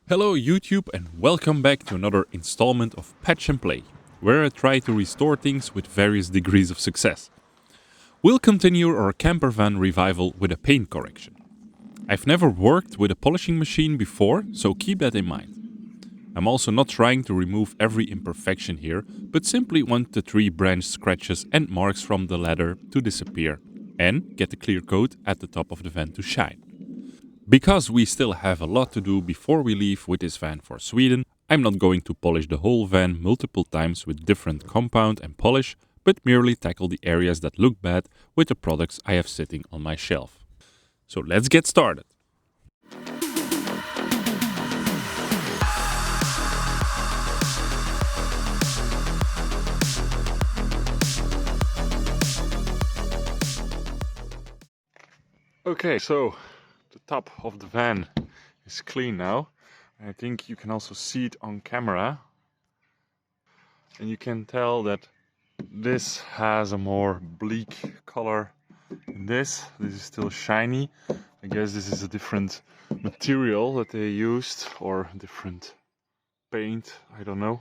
Hello YouTube and welcome back to another installment of Patch and Play, where I try to restore things with various degrees of success. We'll continue our Campervan revival with a paint correction. I've never worked with a polishing machine before, so keep that in mind. I'm also not trying to remove every imperfection here, but simply want the 3 branch scratches and marks from the ladder to disappear, and get the clear coat at the top of the van to shine. Because we still have a lot to do before we leave with this van for Sweden, I'm not going to polish the whole van multiple times with different compound and polish, but merely tackle the areas that look bad with the products I have sitting on my shelf. So let's get started. Okay, so the top of the van is clean now. I think you can also see it on camera. And you can tell that this has a more bleak color than this. This is still shiny. I guess this is a different material that they used or different paint, I don't know.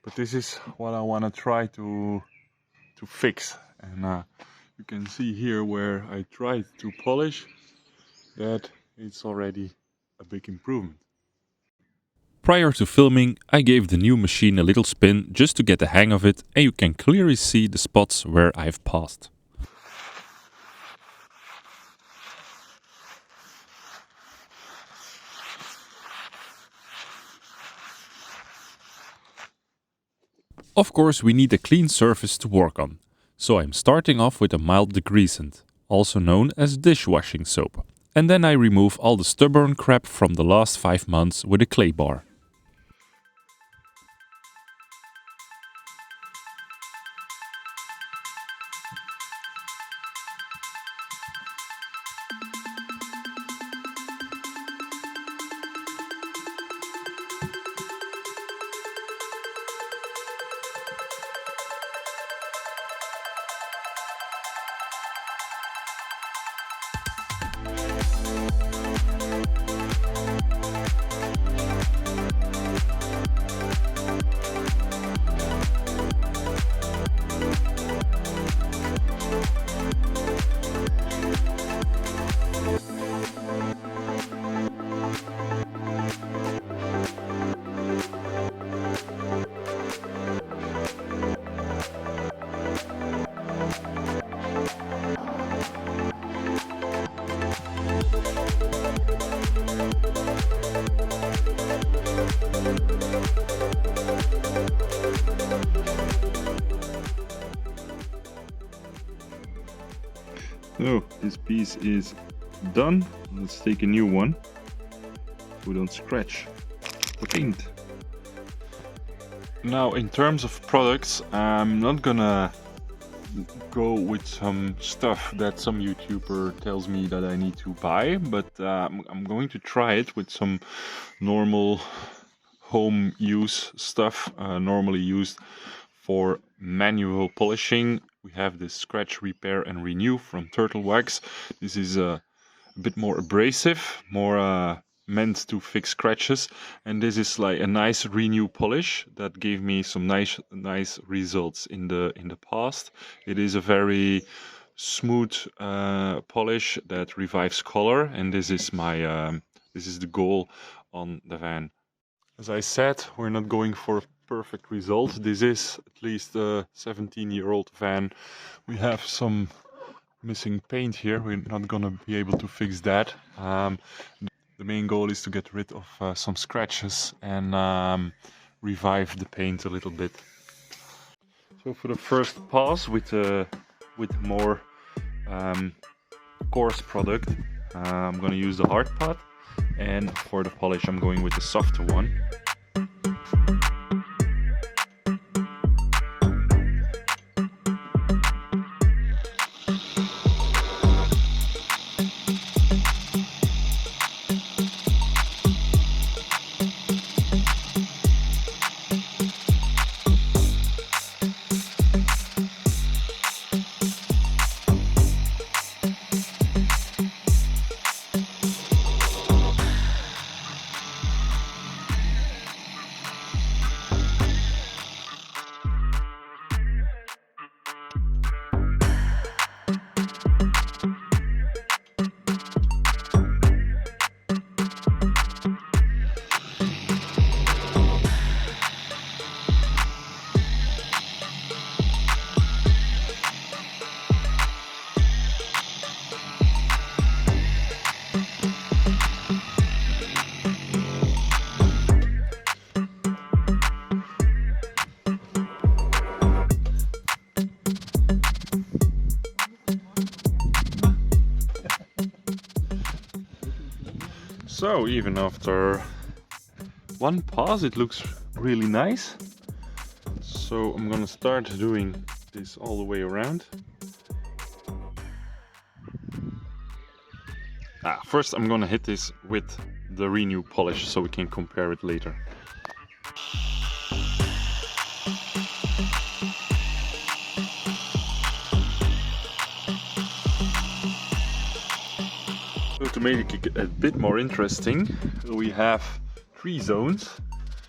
But this is what I want to try to fix. And you can see here where I tried to polish that it's already a big improvement. Prior to filming, I gave the new machine a little spin just to get the hang of it, and you can clearly see the spots where I've passed. Of course, we need a clean surface to work on, so I'm starting off with a mild degreasant, also known as dishwashing soap. And then I remove all the stubborn crap from the last 5 months with a clay bar. So this piece is done. Let's take a new one so we don't scratch the paint. Now in terms of products, I'm not gonna go with some stuff that some YouTuber tells me that I need to buy, but I'm going to try it with some normal home use stuff, normally used for manual polishing. We have this scratch repair and renew from Turtle Wax. This is a bit more abrasive, more meant to fix scratches, and this is like a nice renew polish that gave me some nice results in the past. It is a very smooth polish that revives color, and this is my this is the goal on the van. As I said, we're not going for a perfect result. This is at least a 17-year-old van. We have some missing paint here. We're not gonna be able to fix that. The main goal is to get rid of some scratches and revive the paint a little bit. So for the first pass with more coarse product, I'm gonna use the hard part. And for the polish, I'm going with the softer one. So even after one pass it looks really nice. So I'm gonna start doing this all the way around. First I'm gonna hit this with the Renew polish so we can compare it later. So to make it a bit more interesting, we have 3 zones.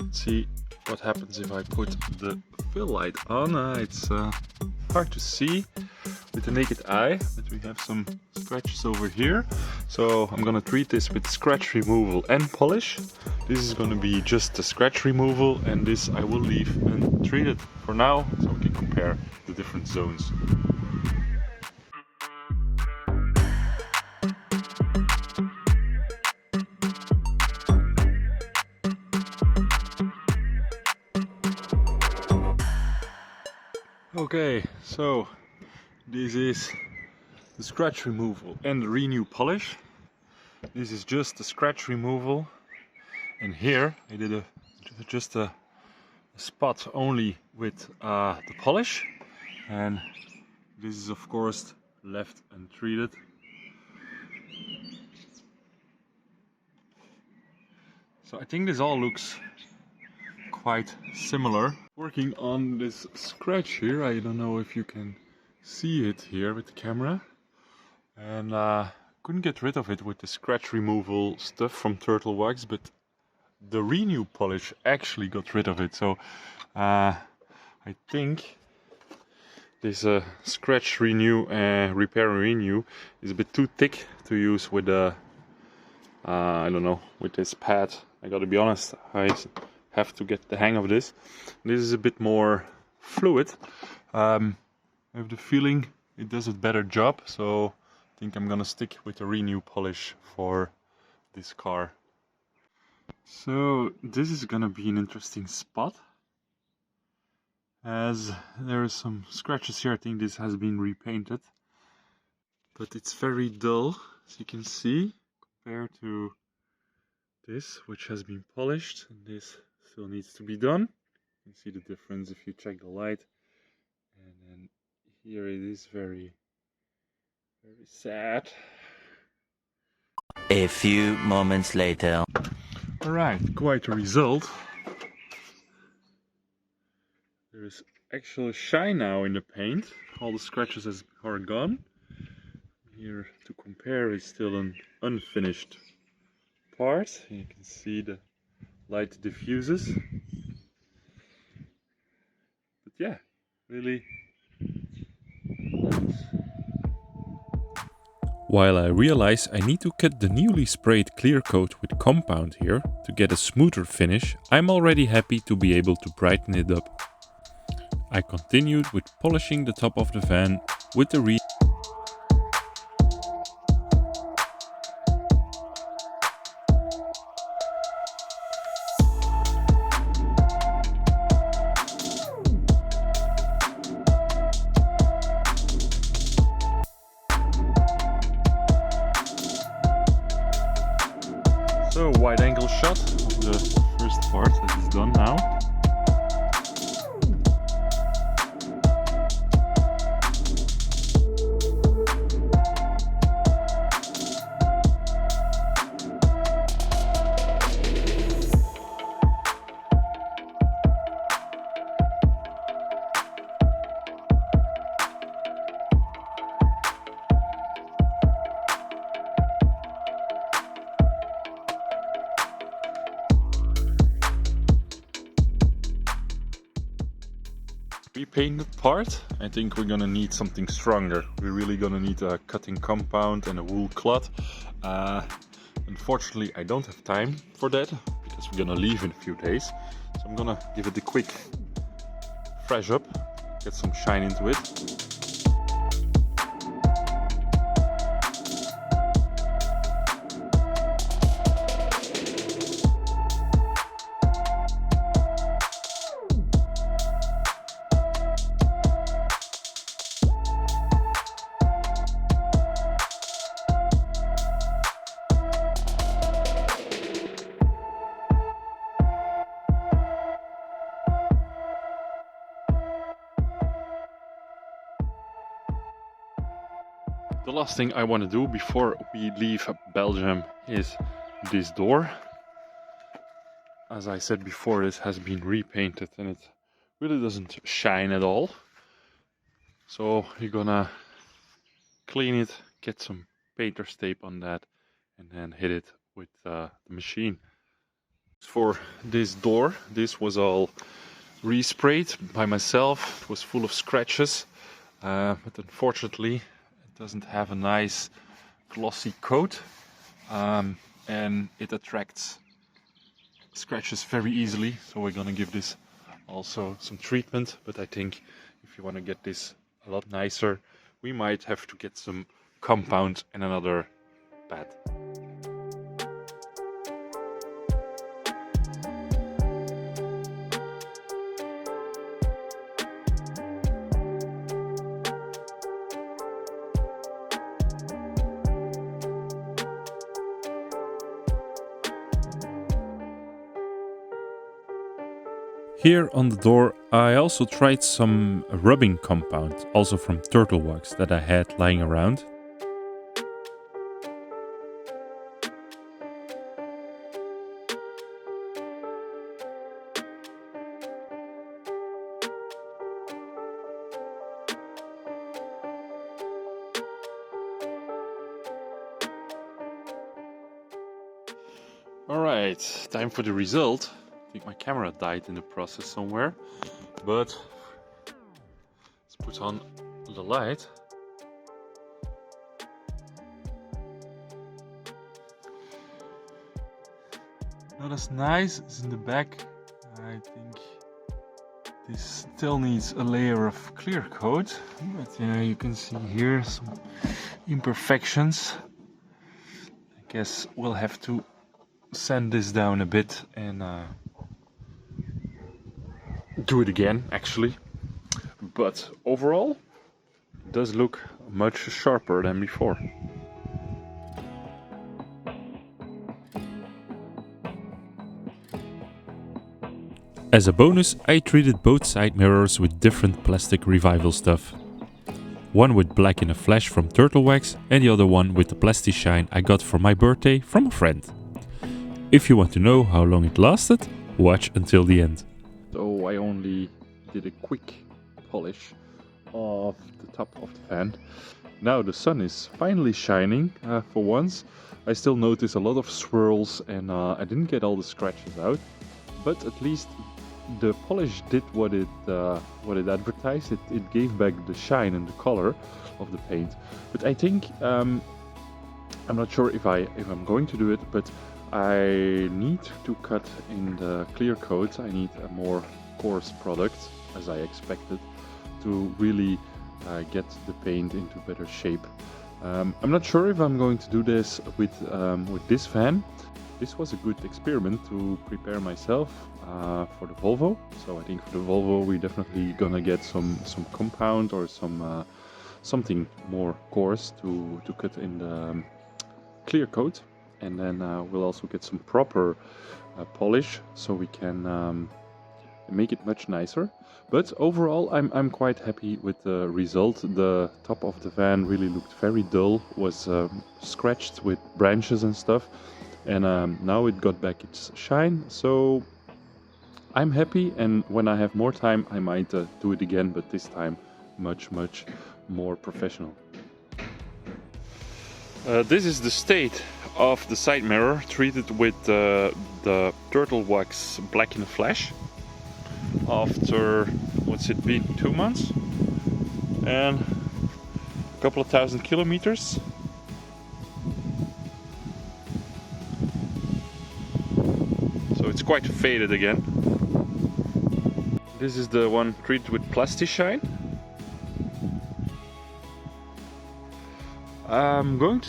Let's see what happens if I put the fill light on. It's hard to see with the naked eye, but we have some scratches over here. So I'm gonna treat this with scratch removal and polish. This is gonna be just the scratch removal, and this I will leave untreated for now so we can compare the different zones. Okay, so this is the scratch removal and the Renew polish. This is just the scratch removal, and here I did just a spot only with the polish, and this is of course left untreated. So I think this all looks quite similar. Working on this scratch here, I don't know if you can see it here with the camera, and couldn't get rid of it with the scratch removal stuff from Turtle Wax, but the Renew polish actually got rid of it. So I think this scratch renew repair and renew is a bit too thick to use with the I don't know, with this pad. I gotta be honest, I have to get the hang of this. This is a bit more fluid. I have the feeling it does a better job, so I think I'm gonna stick with the Renew polish for this car. So this is gonna be an interesting spot, as there are some scratches here. I think this has been repainted, but it's very dull, as you can see, compared to this, which has been polished, and this still needs to be done. You can see the difference if you check the light, and then here it is very sad. A few moments later. Alright, quite a result. There is actual shine now in the paint. All the scratches are gone. Here to compare is still an unfinished part. You can see the light diffuses. But yeah, really nice. While I realize I need to cut the newly sprayed clear coat with compound here to get a smoother finish, I'm already happy to be able to brighten it up. I continued with polishing the top of the van with the So, wide angle shot of the first part that is done now. Repainted part, I think we're gonna need something stronger. We're really gonna need a cutting compound and a wool cloth. Unfortunately, I don't have time for that because we're gonna leave in a few days. So I'm gonna give it a quick fresh up, get some shine into it. The last thing I want to do before we leave Belgium is this door. As I said before, this has been repainted and it really doesn't shine at all. So you're gonna clean it, get some painter's tape on that, and then hit it with the machine. For this door, this was all resprayed by myself. It was full of scratches, but unfortunately it doesn't have a nice glossy coat, and it attracts scratches very easily. So we're gonna give this also some treatment, but I think if you want to get this a lot nicer, we might have to get some compound and another pad. Here on the door I also tried some rubbing compound, also from turtle wax that I had lying around. Alright, time for the result. I think my camera died in the process somewhere, but let's put on the light. Not as nice as in the back. I think this still needs a layer of clear coat, but yeah, you can see here some imperfections. I guess we'll have to sand this down a bit and do it again actually, but overall it does look much sharper than before. As a bonus, I treated both side mirrors with different plastic revival stuff. One with black in a flash from turtle wax and the other one with the plasti shine I got for my birthday from a friend. If you want to know how long it lasted, watch until the end. So I only did a quick polish of the top of the fan. Now the sun is finally shining for once. I still notice a lot of swirls and I didn't get all the scratches out, but at least the polish did what it advertised. It gave back the shine and the color of the paint. But I think I'm not sure if I'm going to do it, but I need to cut in the clear coat. I need a more coarse product, as I expected, to really get the paint into better shape. I'm not sure if I'm going to do this with this fan. This was a good experiment to prepare myself for the Volvo. So I think for the Volvo we're definitely gonna get some compound or something more coarse to cut in the clear coat. And then we'll also get some proper polish so we can make it much nicer. But overall I'm quite happy with the result. The top of the van really looked very dull, was scratched with branches and stuff, and now it got back its shine, so I'm happy. And when I have more time I might do it again, but this time much more professional. This is the state of the side mirror, treated with the turtle wax black in the flash. After, what's it been, 2 months? And a couple of 1,000 kilometers. So it's quite faded again. This is the one treated with plasti shine. I'm going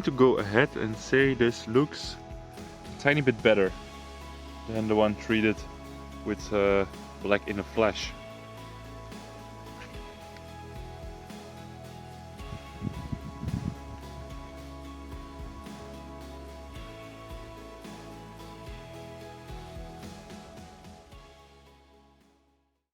to go ahead and say this looks a tiny bit better than the one treated with black in a flash.